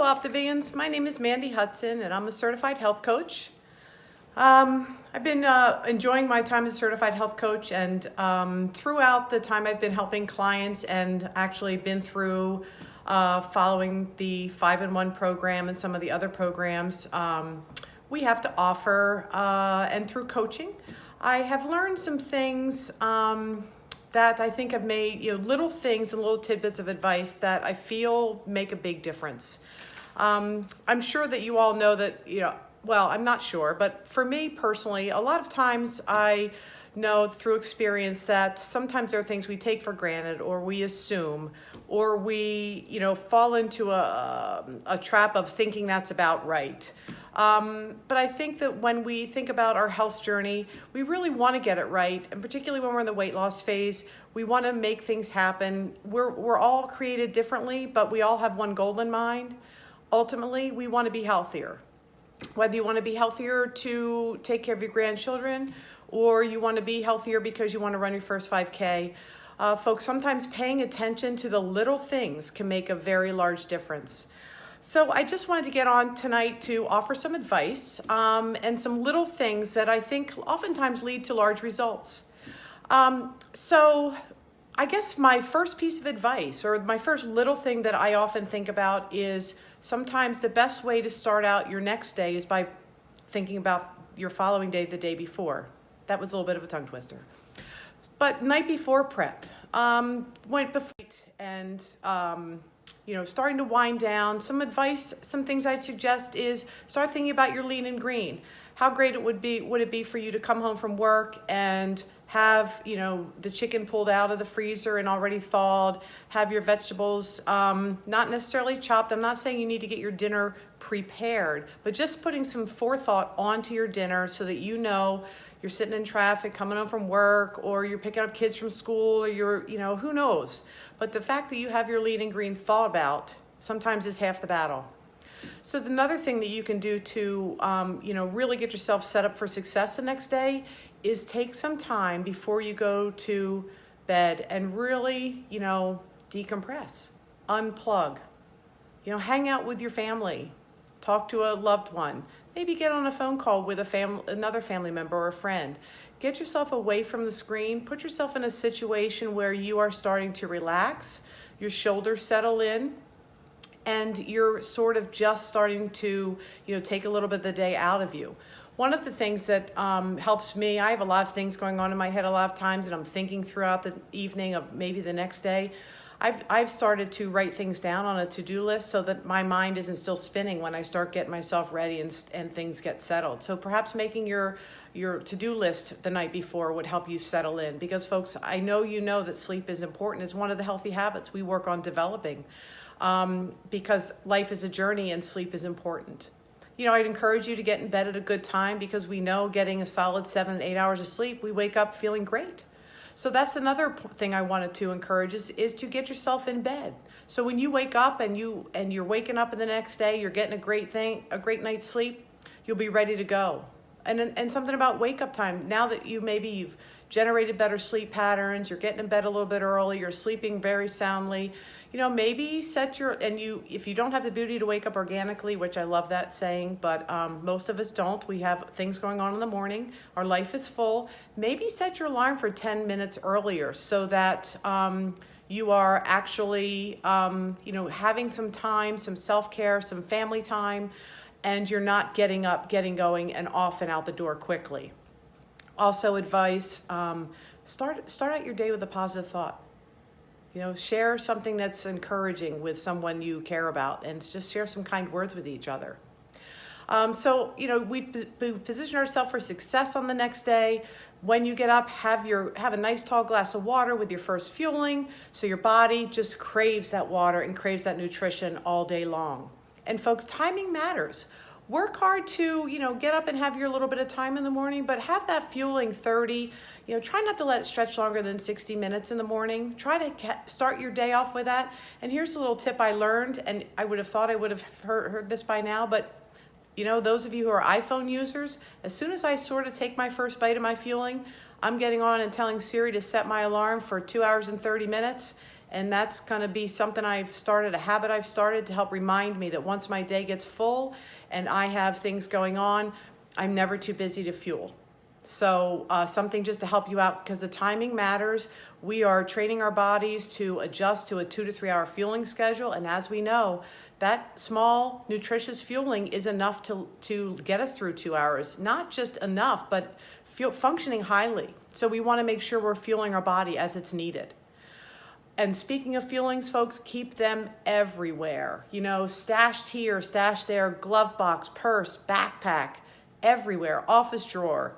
Optivians. My name is Mandy Hudson, and I'm a certified health coach. I've been enjoying my time as a certified health coach, and throughout the time I've been helping clients and actually been through following the 5-in-1 program and some of the other programs we have to offer, and through coaching, I have learned some things that I think have made, little things and little tidbits of advice that I feel make a big difference. I'm sure that you all know that, well, I'm not sure, but for me personally, a lot of times I know through experience that sometimes there are things we take for granted, or we assume, or we, fall into a trap of thinking that's about right. But I think that when we think about our health journey, we really want to get it right. And particularly when we're in the weight loss phase, we want to make things happen. We're all created differently, but we all have one goal in mind. Ultimately, we want to be healthier. Whether you want to be healthier to take care of your grandchildren, or you want to be healthier because you want to run your first 5K, folks, sometimes paying attention to the little things can make a very large difference. So I just wanted to get on tonight to offer some advice and some little things that I think oftentimes lead to large results. So I guess my first piece of advice, or my first little thing that I often think about, is sometimes the best way to start out your next day is by thinking about your following day the day before. That was a little bit of a tongue twister. But night before prep, went before and starting to wind down. Some advice, some things I'd suggest is start thinking about your lean and green. How great would it be for you to come home from work and have, the chicken pulled out of the freezer and already thawed, have your vegetables not necessarily chopped. I'm not saying you need to get your dinner prepared, but just putting some forethought onto your dinner so that you're sitting in traffic, coming home from work, or you're picking up kids from school, or you're, who knows. But the fact that you have your lean and green thought about sometimes is half the battle. So another thing that you can do to, really get yourself set up for success the next day is take some time before you go to bed and really, decompress, unplug, hang out with your family, talk to a loved one, maybe get on a phone call with another family member or a friend. Get yourself away from the screen, put yourself in a situation where you are starting to relax, your shoulders settle in, and you're sort of just starting to, take a little bit of the day out of you. One of the things that helps me, I have a lot of things going on in my head a lot of times, and I'm thinking throughout the evening of maybe the next day. I've started to write things down on a to-do list so that my mind isn't still spinning when I start getting myself ready and things get settled. So perhaps making your to-do list the night before would help you settle in, because folks, I know that sleep is important. It's one of the healthy habits we work on developing, because life is a journey and sleep is important. I'd encourage you to get in bed at a good time, because we know getting a solid 7 to 8 hours of sleep, we wake up feeling great. So that's another thing I wanted to encourage is to get yourself in bed. So when you wake up and you're waking up in the next day, you're getting a great night's sleep, you'll be ready to go. And something about wake up time. Now that you've generated better sleep patterns, you're getting in bed a little bit early, you're sleeping very soundly, maybe if you don't have the ability to wake up organically, which I love that saying, but most of us don't. We have things going on in the morning. Our life is full. Maybe set your alarm for 10 minutes earlier so that you are actually, having some time, some self-care, some family time, and you're not getting up, getting going, and off and out the door quickly. Also advice, start out your day with a positive thought. Share something that's encouraging with someone you care about, and just share some kind words with each other. We position ourselves for success on the next day. When you get up, have a nice tall glass of water with your first fueling, so your body just craves that water and craves that nutrition all day long. And folks, timing matters. Work hard to, get up and have your little bit of time in the morning, but have that fueling 30. Try not to let it stretch longer than 60 minutes in the morning. Try to start your day off with that. And here's a little tip I learned, and I would have thought I would have heard this by now, but those of you who are iPhone users, as soon as I sort of take my first bite of my fueling, I'm getting on and telling Siri to set my alarm for 2 hours and 30 minutes. And that's going to be something a habit I've started to help remind me that once my day gets full and I have things going on, I'm never too busy to fuel. So something just to help you out, because the timing matters. We are training our bodies to adjust to a 2 to 3 hour fueling schedule. And as we know, that small, nutritious fueling is enough to get us through 2 hours. Not just enough, but functioning highly. So we want to make sure we're fueling our body as it's needed. And speaking of fuelings, folks, keep them everywhere. Stashed here, stashed there, glove box, purse, backpack, everywhere, office drawer,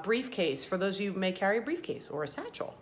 briefcase, for those of you who may carry a briefcase or a satchel.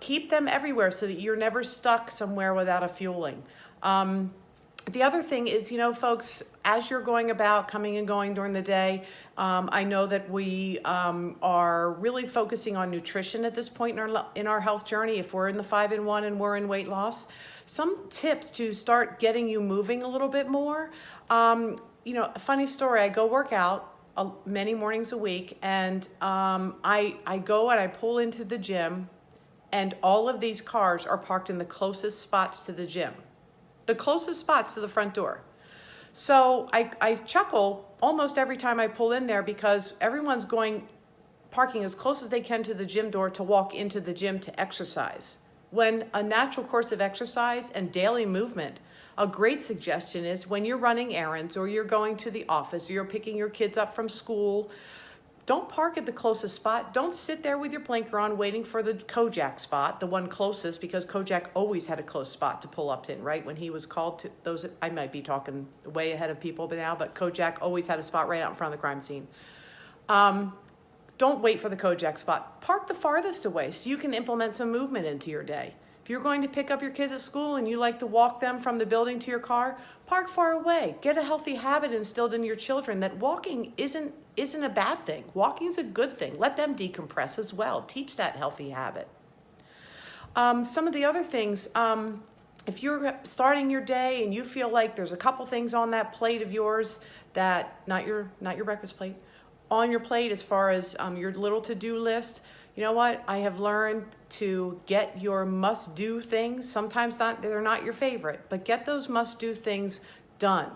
Keep them everywhere so that you're never stuck somewhere without a fueling. The other thing is, folks, as you're going about coming and going during the day, I know that we are really focusing on nutrition at this point in our health journey. If we're in the 5-in-1 and we're in weight loss, some tips to start getting you moving a little bit more. A funny story, I go work out many mornings a week, and I go and I pull into the gym, and all of these cars are parked in the closest spots to the gym. The closest spots to the front door. So I chuckle almost every time I pull in there, because everyone's parking as close as they can to the gym door to walk into the gym to exercise. When a natural course of exercise and daily movement, a great suggestion is when you're running errands or you're going to the office or you're picking your kids up from school, don't park at the closest spot. Don't sit there with your blinker on waiting for the Kojak spot, the one closest, because Kojak always had a close spot to pull up in, right? When he was called to those, I might be talking way ahead of people now, but Kojak always had a spot right out in front of the crime scene. Don't wait for the Kojak spot. Park the farthest away so you can implement some movement into your day. If you're going to pick up your kids at school and you like to walk them from the building to your car, park far away. Get a healthy habit instilled in your children that walking isn't a bad thing. Walking is a good thing. Let them decompress as well. Teach that healthy habit. Some of the other things, if you're starting your day and you feel like there's a couple things on that plate of yours that, not your breakfast plate, on your plate as far as your little to-do list, you know what? I have learned to get your must-do things. Sometimes they're not your favorite, but get those must-do things done.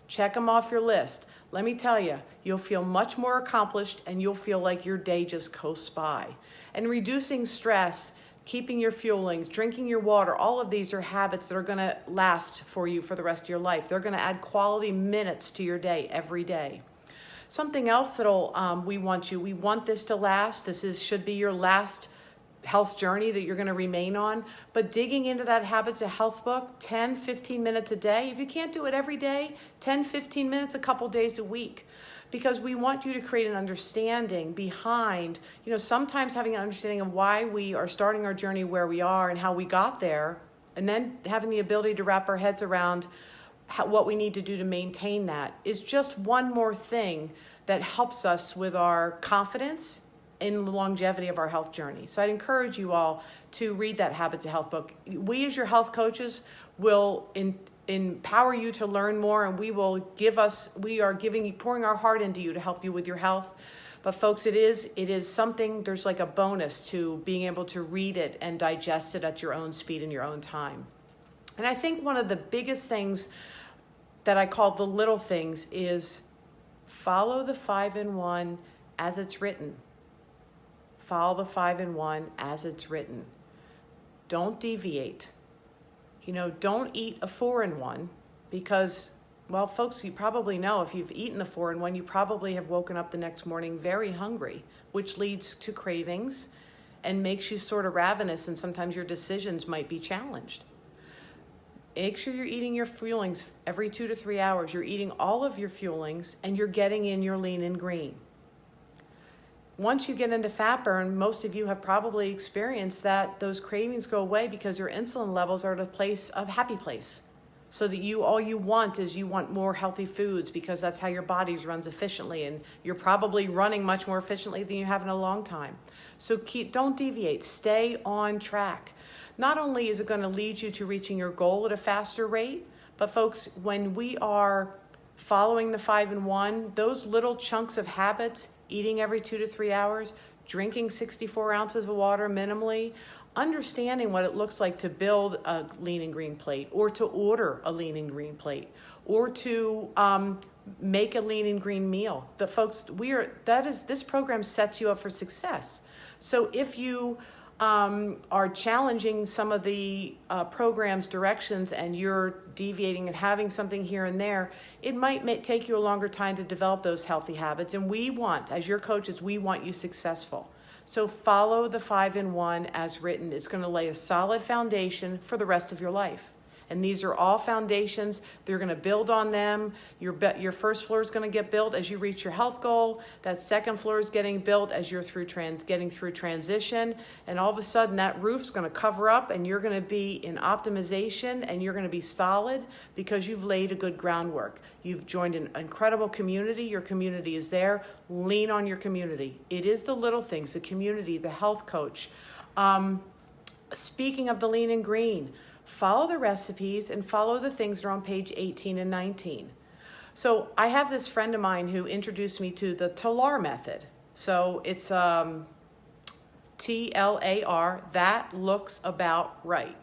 Check them off your list. Let me tell you, you'll feel much more accomplished and you'll feel like your day just coasts by. And reducing stress, keeping your fuelings, drinking your water, all of these are habits that are going to last for you for the rest of your life. They're going to add quality minutes to your day every day. Something else we want this to last. Should be your last health journey that you're going to remain on, but digging into that Habits of Health book 10, 15 minutes a day. If you can't do it every day, 10, 15 minutes a couple days a week, because we want you to create an understanding behind, sometimes having an understanding of why we are starting our journey where we are and how we got there, and then having the ability to wrap our heads around what we need to do to maintain that is just one more thing that helps us with our confidence in the longevity of our health journey. So I'd encourage you all to read that Habits of Health book. We as your health coaches will empower you to learn more, and we are pouring our heart into you to help you with your health. But folks, it is something, there's like a bonus to being able to read it and digest it at your own speed and your own time. And I think one of the biggest things that I call the little things is follow the 5-in-1 as it's written. Follow the 5-in-1 as it's written. Don't deviate. Don't eat a 4-in-1 because, well, folks, you probably know if you've eaten the 4-in-1, you probably have woken up the next morning very hungry, which leads to cravings and makes you sort of ravenous, and sometimes your decisions might be challenged. Make sure you're eating your fuelings every 2 to 3 hours. You're eating all of your fuelings and you're getting in your lean and green. Once you get into fat burn, most of you have probably experienced that those cravings go away because your insulin levels are at a happy place. So that all you want more healthy foods because that's how your body runs efficiently, and you're probably running much more efficiently than you have in a long time. So don't deviate, stay on track. Not only is it going to lead you to reaching your goal at a faster rate, but folks, when we are following the 5-in-1, those little chunks of habits, eating every 2 to 3 hours, drinking 64 ounces of water minimally, understanding what it looks like to build a lean and green plate, or to order a lean and green plate, or to make a lean and green meal. The folks, this program sets you up for success. So if you are challenging some of the program's directions and you're deviating and having something here and there, it might take you a longer time to develop those healthy habits. And we want, as your coaches, we want you successful. So follow the 5-in-1 as written. It's going to lay a solid foundation for the rest of your life. And these are all foundations. They're going to build on them. Your first floor is going to get built as you reach your health goal. That second floor is getting built as you're getting through transition. And all of a sudden, that roof's going to cover up, and you're going to be in optimization, and you're going to be solid because you've laid a good groundwork. You've joined an incredible community. Your community is there. Lean on your community. It is the little things, the community, the health coach. Speaking of the lean and green, follow the recipes and follow the things that are on page 18 and 19. So I have this friend of mine who introduced me to the TLAR method. So it's TLAR, that looks about right.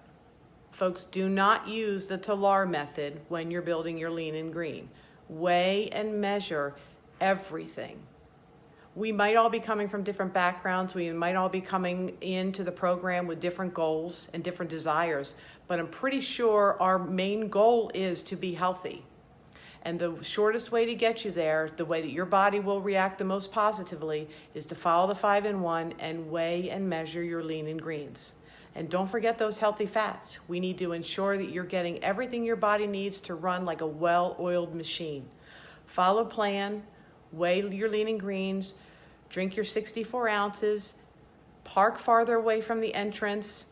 Folks, do not use the TLAR method when you're building your lean and green. Weigh and measure everything. We might all be coming from different backgrounds. We might all be coming into the program with different goals and different desires, but I'm pretty sure our main goal is to be healthy. And the shortest way to get you there, the way that your body will react the most positively, is to follow the 5-in-1 and weigh and measure your lean and greens. And don't forget those healthy fats. We need to ensure that you're getting everything your body needs to run like a well-oiled machine. Follow plan, weigh your lean and greens, drink your 64 ounces, park farther away from the entrance,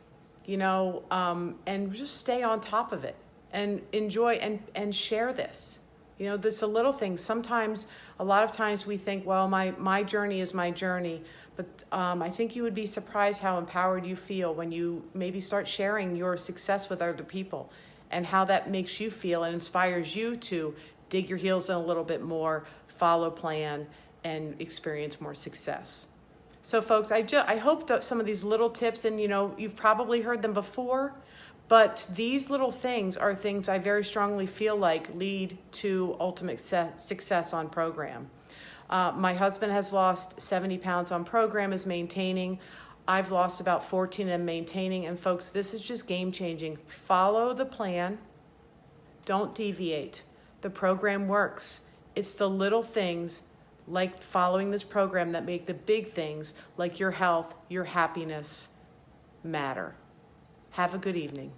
and just stay on top of it and enjoy and share this. This a little thing. A lot of times we think, well, my journey is my journey, but I think you would be surprised how empowered you feel when you maybe start sharing your success with other people, and how that makes you feel and inspires you to dig your heels in a little bit more, follow plan, and experience more success. So folks, I hope that some of these little tips, and you've probably heard them before, but these little things are things I very strongly feel like lead to ultimate success on program. My husband has lost 70 pounds on program, is maintaining. I've lost about 14 and maintaining. And folks, this is just game changing. Follow the plan. Don't deviate. The program works. It's the little things like following this program that make the big things like your health, your happiness matter. Have a good evening.